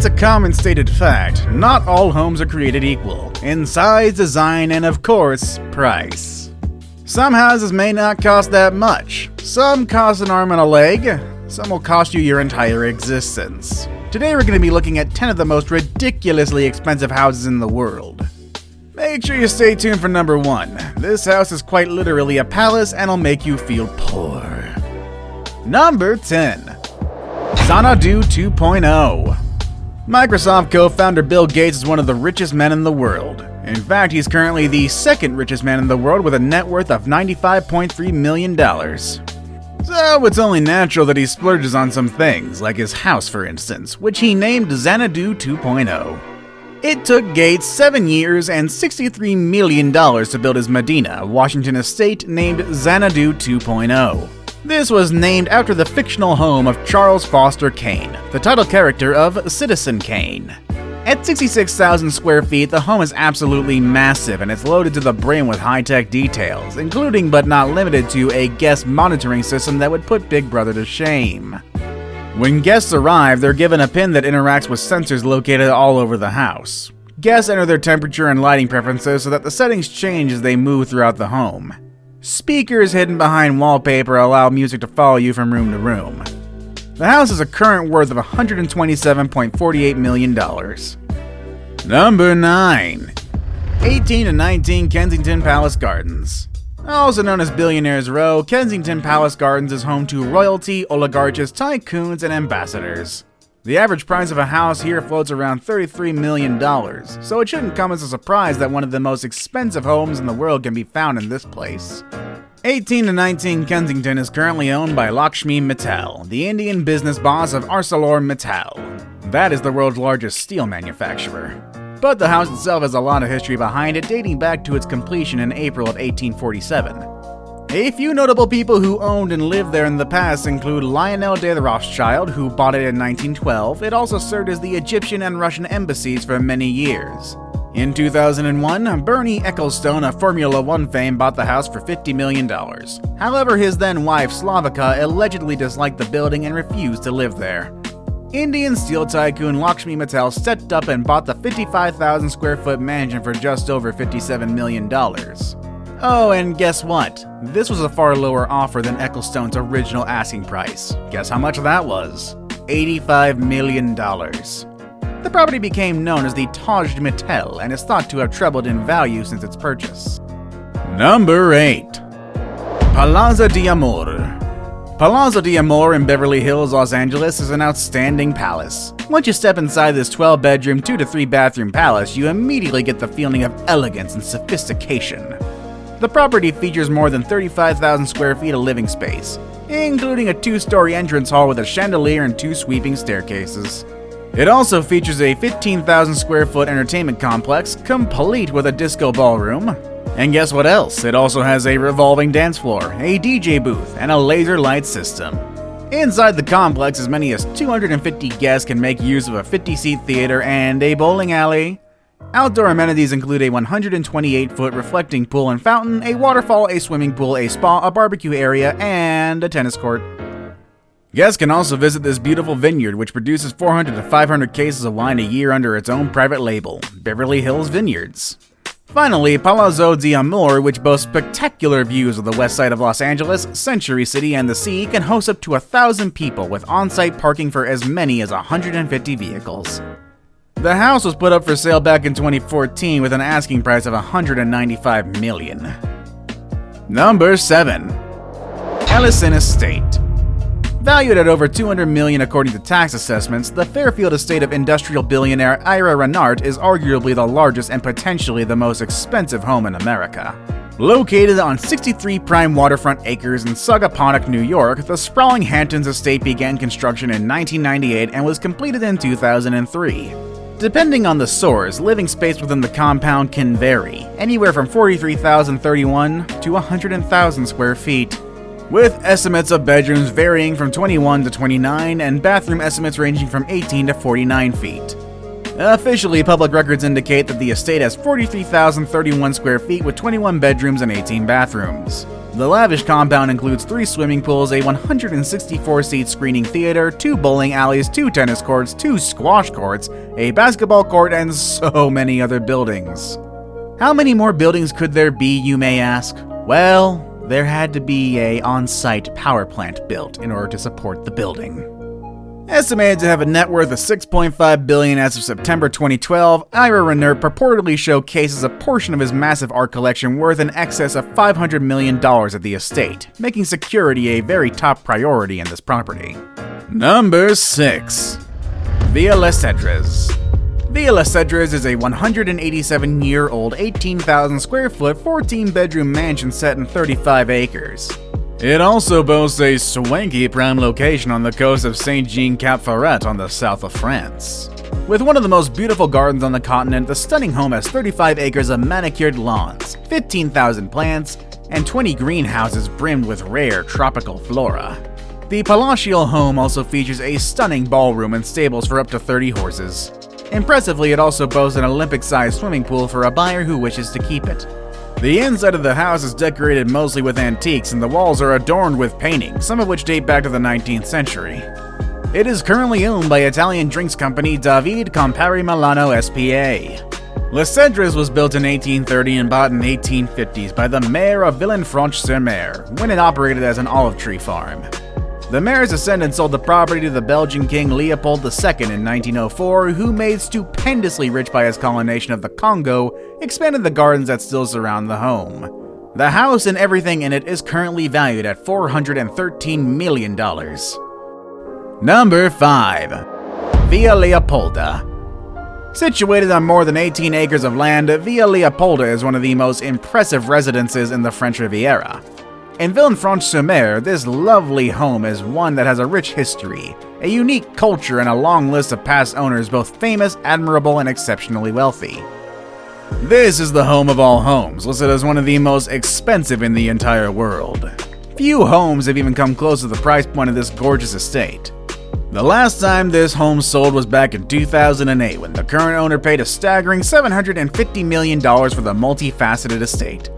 It's a common stated fact, not all homes are created equal, in size, design, and of course, price. Some houses may not cost that much. Some cost an arm and a leg. Some will cost you your entire existence. Today we're going to be looking at 10 of the most ridiculously expensive houses in the world. Make sure you stay tuned for number 1. This house is quite literally a palace and will make you feel poor. Number 10. Xanadu 2.0. Microsoft co-founder Bill Gates is one of the richest men in the world. In fact, he's currently the second richest man in the world with a net worth of $95.3 million. So it's only natural that he splurges on some things, like his house for instance, which he named Xanadu 2.0. It took Gates 7 years and $63 million to build his Medina, Washington estate named Xanadu 2.0. This was named after the fictional home of Charles Foster Kane, the title character of Citizen Kane. At 66,000 square feet, the home is absolutely massive and it's loaded to the brim with high-tech details, including but not limited to a guest monitoring system that would put Big Brother to shame. When guests arrive, they're given a pin that interacts with sensors located all over the house. Guests enter their temperature and lighting preferences so that the settings change as they move throughout the home. Speakers hidden behind wallpaper allow music to follow you from room to room. The house has a current worth of $127.48 million. Number 9. 18 to 19 Kensington Palace Gardens. Also known as Billionaires Row, Kensington Palace Gardens is home to royalty, oligarchs, tycoons, and ambassadors. The average price of a house here floats around $33 million, so it shouldn't come as a surprise that one of the most expensive homes in the world can be found in this place. 18 to 19 Kensington is currently owned by Lakshmi Mittal, the Indian business boss of ArcelorMittal. That is the world's largest steel manufacturer. But the house itself has a lot of history behind it, dating back to its completion in April of 1847. A few notable people who owned and lived there in the past include Lionel de Rothschild, who bought it in 1912. It also served as the Egyptian and Russian embassies for many years. In 2001, Bernie Ecclestone of Formula One fame bought the house for $50 million. However, his then wife Slavica allegedly disliked the building and refused to live there. Indian steel tycoon Lakshmi Mittal stepped up and bought the 55,000 square foot mansion for just over $57 million. Oh, and guess what? This was a far lower offer than Ecclestone's original asking price. Guess how much that was? $85 million. The property became known as the Taj Mahal and is thought to have trebled in value since its purchase. Number 8. Palazzo d'Amore. Palazzo d'Amore in Beverly Hills, Los Angeles is an outstanding palace. Once you step inside this 12-bedroom, 2 to 3 bathroom palace, you immediately get the feeling of elegance and sophistication. The property features more than 35,000 square feet of living space, including a 2-story entrance hall with a chandelier and 2 sweeping staircases. It also features a 15,000 square foot entertainment complex, complete with a disco ballroom. And guess what else? It also has a revolving dance floor, a DJ booth, and a laser light system. Inside the complex, as many as 250 guests can make use of a 50-seat theater and a bowling alley. Outdoor amenities include a 128-foot reflecting pool and fountain, a waterfall, a swimming pool, a spa, a barbecue area, and a tennis court. Guests can also visit this beautiful vineyard, which produces 400 to 500 cases of wine a year under its own private label, Beverly Hills Vineyards. Finally, Palazzo d'Amore, which boasts spectacular views of the west side of Los Angeles, Century City, and the sea, can host up to 1,000 people with on-site parking for as many as 150 vehicles. The house was put up for sale back in 2014 with an asking price of $195 million. Number 7. ELLISON Estate. Valued at over $200 million according to tax assessments, the Fairfield estate of industrial billionaire Ira Renart is arguably the largest and potentially the most expensive home in America. Located on 63 prime waterfront acres in Sagaponack, New York, the sprawling Hamptons estate began construction in 1998 and was completed in 2003. Depending on the source, living space within the compound can vary, anywhere from 43,031 to 100,000 square feet, with estimates of bedrooms varying from 21 to 29 and bathroom estimates ranging from 18 to 49 feet. Officially, public records indicate that the estate has 43,031 square feet with 21 bedrooms and 18 bathrooms. The lavish compound includes 3 swimming pools, a 164-seat screening theater, 2 bowling alleys, 2 tennis courts, 2 squash courts, a basketball court, and so many other buildings. How many more buildings could there be, you may ask? Well, there had to be an on-site power plant built in order to support the building. Estimated to have a net worth of $6.5 billion as of September 2012, Ira Renner purportedly showcases a portion of his massive art collection worth in excess of $500 million at the estate, making security a very top priority in this property. Number 6. Villa Les Cedres. Villa Les Cedres is a 187-year-old, 18,000 square foot, 14-bedroom mansion set in 35 acres. It also boasts a swanky prime location on the coast of Saint-Jean-Cap-Ferrat on the south of France. With one of the most beautiful gardens on the continent, the stunning home has 35 acres of manicured lawns, 15,000 plants, and 20 greenhouses brimmed with rare tropical flora. The palatial home also features a stunning ballroom and stables for up to 30 horses. Impressively, it also boasts an Olympic-sized swimming pool for a buyer who wishes to keep it. The inside of the house is decorated mostly with antiques, and the walls are adorned with paintings, some of which date back to the 19th century. It is currently owned by Italian drinks company David Campari Milano S.p.A. Les Cedres was built in 1830 and bought in 1850s by the mayor of Villefranche-sur-Mer when it operated as an olive tree farm. The mayor's descendants sold the property to the Belgian king Leopold II in 1904, who, made stupendously rich by his colonization of the Congo, expanded the gardens that still surround the home. The house and everything in it is currently valued at $413 million. Number 5. Villa Leopolda. Situated on more than 18 acres of land, Villa Leopolda is one of the most impressive residences in the French Riviera. In Villefranche-sur-Mer, this lovely home is one that has a rich history, a unique culture, and a long list of past owners both famous, admirable, and exceptionally wealthy. This is the home of all homes, listed as one of the most expensive in the entire world. Few homes have even come close to the price point of this gorgeous estate. The last time this home sold was back in 2008, when the current owner paid a staggering $750 million for the multifaceted estate.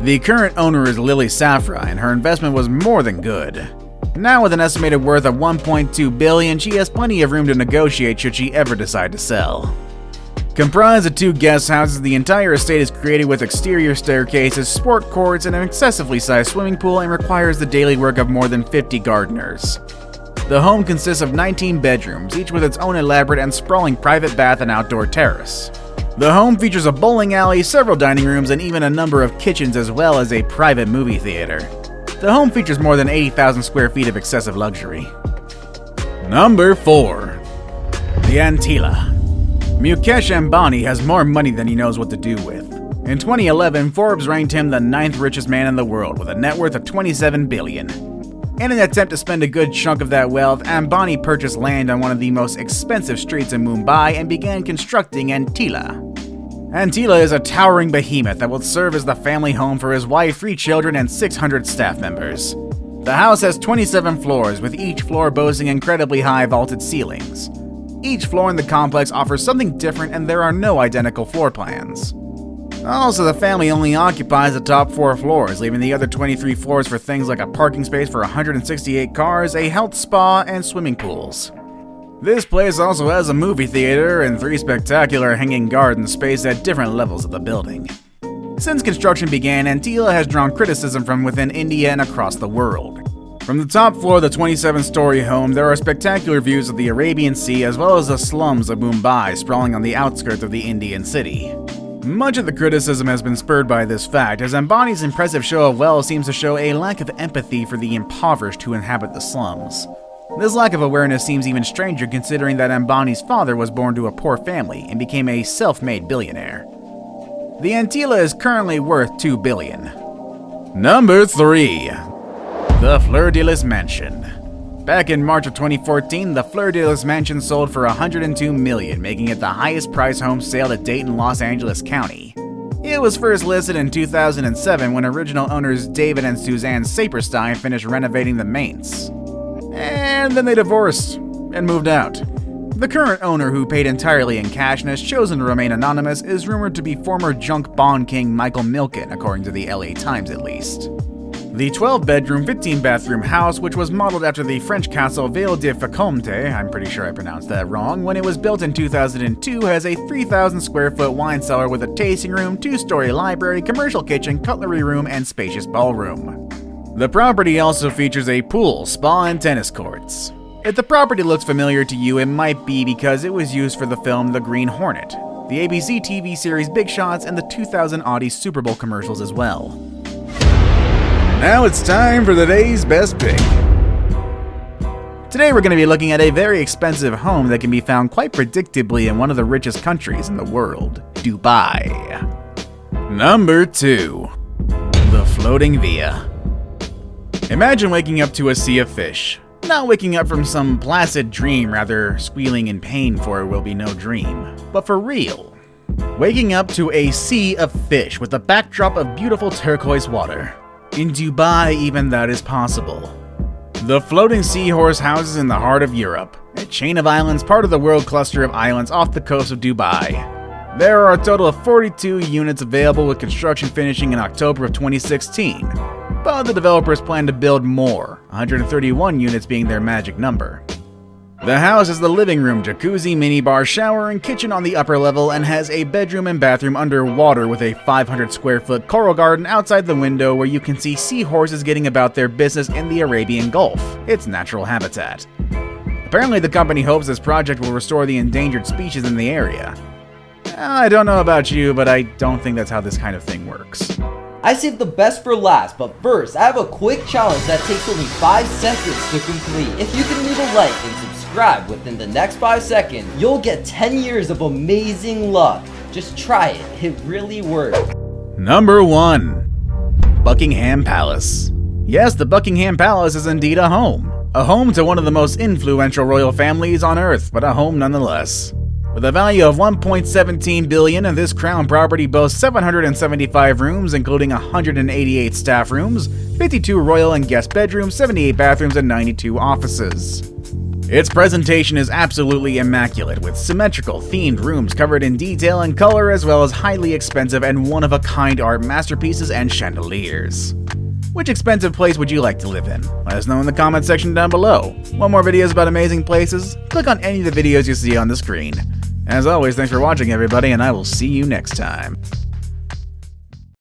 The current owner is Lily Safra, and her investment was more than good. Now with an estimated worth of $1.2 billion, she has plenty of room to negotiate should she ever decide to sell. Comprised of 2 guest houses, the entire estate is created with exterior staircases, sport courts, and an excessively sized swimming pool, and requires the daily work of more than 50 gardeners. The home consists of 19 bedrooms, each with its own elaborate and sprawling private bath and outdoor terrace. The home features a bowling alley, several dining rooms, and even a number of kitchens, as well as a private movie theater. The home features more than 80,000 square feet of excessive luxury. Number 4. The Antillia. Mukesh Ambani has more money than he knows what to do with. In 2011, Forbes ranked him the 9th richest man in the world with a net worth of $27 billion. In an attempt to spend a good chunk of that wealth, Ambani purchased land on one of the most expensive streets in Mumbai and began constructing Antillia. Antillia is a towering behemoth that will serve as the family home for his wife, 3 children, and 600 staff members. The house has 27 floors, with each floor boasting incredibly high vaulted ceilings. Each floor in the complex offers something different, and there are no identical floor plans. Also, the family only occupies the top 4 floors, leaving the other 23 floors for things like a parking space for 168 cars, a health spa, and swimming pools. This place also has a movie theater and 3 spectacular hanging gardens spaced at different levels of the building. Since construction began, Antillia has drawn criticism from within India and across the world. From the top floor of the 27-story home, there are spectacular views of the Arabian Sea as well as the slums of Mumbai sprawling on the outskirts of the Indian city. Much of the criticism has been spurred by this fact, as Ambani's impressive show of wealth seems to show a lack of empathy for the impoverished who inhabit the slums. This lack of awareness seems even stranger considering that Ambani's father was born to a poor family and became a self-made billionaire. The Antillia is currently worth $2 billion. Number 3. The Fleur de Lis Mansion. Back in March of 2014, the Fleur de Lis Mansion sold for $102 million, making it the highest priced home sale to date in Los Angeles County. It was first listed in 2007 when original owners David and Suzanne Saperstein finished renovating the manse. And then they divorced and moved out. The current owner, who paid entirely in cash and has chosen to remain anonymous, is rumored to be former junk bond king Michael Milken, according to the LA Times at least. The 12-bedroom, 15-bathroom house, which was modeled after the French castle Vale de Facomte, I'm pretty sure I pronounced that wrong, when it was built in 2002, has a 3,000 square foot wine cellar with a tasting room, 2-story library, commercial kitchen, cutlery room, and spacious ballroom. The property also features a pool, spa, and tennis courts. If the property looks familiar to you, it might be because it was used for the film The Green Hornet, the ABC TV series Big Shots, and the 2000 Audi Super Bowl commercials as well. Now it's time for the day's best pick. Today we're going to be looking at a very expensive home that can be found quite predictably in one of the richest countries in the world, Dubai. Number 2. The Floating Villa. Imagine waking up to a sea of fish. Not waking up from some placid dream, rather squealing in pain for it will be no dream, but for real. Waking up to a sea of fish with a backdrop of beautiful turquoise water. In Dubai, even that is possible. The floating seahorse houses in the heart of Europe, a chain of islands part of the world cluster of islands off the coast of Dubai. There are a total of 42 units available with construction finishing in October of 2016, but the developers plan to build more, 131 units being their magic number. The house has the living room, jacuzzi, minibar, shower, and kitchen on the upper level and has a bedroom and bathroom underwater with a 500 square foot coral garden outside the window where you can see seahorses getting about their business in the Arabian Gulf, its natural habitat. Apparently the company hopes this project will restore the endangered species in the area. I don't know about you, but I don't think that's how this kind of thing works. I saved the best for last, but first I have a quick challenge that takes only 5 seconds to complete. If you can leave a like and subscribe within the next 5 seconds, you'll get 10 years of amazing luck. Just try it, it really works. Number 1. Buckingham Palace. Yes, the Buckingham Palace is indeed a home. A home to one of the most influential royal families on earth, but a home nonetheless. With a value of $1.17 billion, this crown property boasts 775 rooms, including 188 staff rooms, 52 royal and guest bedrooms, 78 bathrooms, and 92 offices. Its presentation is absolutely immaculate, with symmetrical, themed rooms covered in detail and color, as well as highly expensive and one-of-a-kind art masterpieces and chandeliers. Which expensive place would you like to live in? Let us know in the comment section down below. Want more videos about amazing places? Click on any of the videos you see on the screen. As always, thanks for watching everybody, and I will see you next time.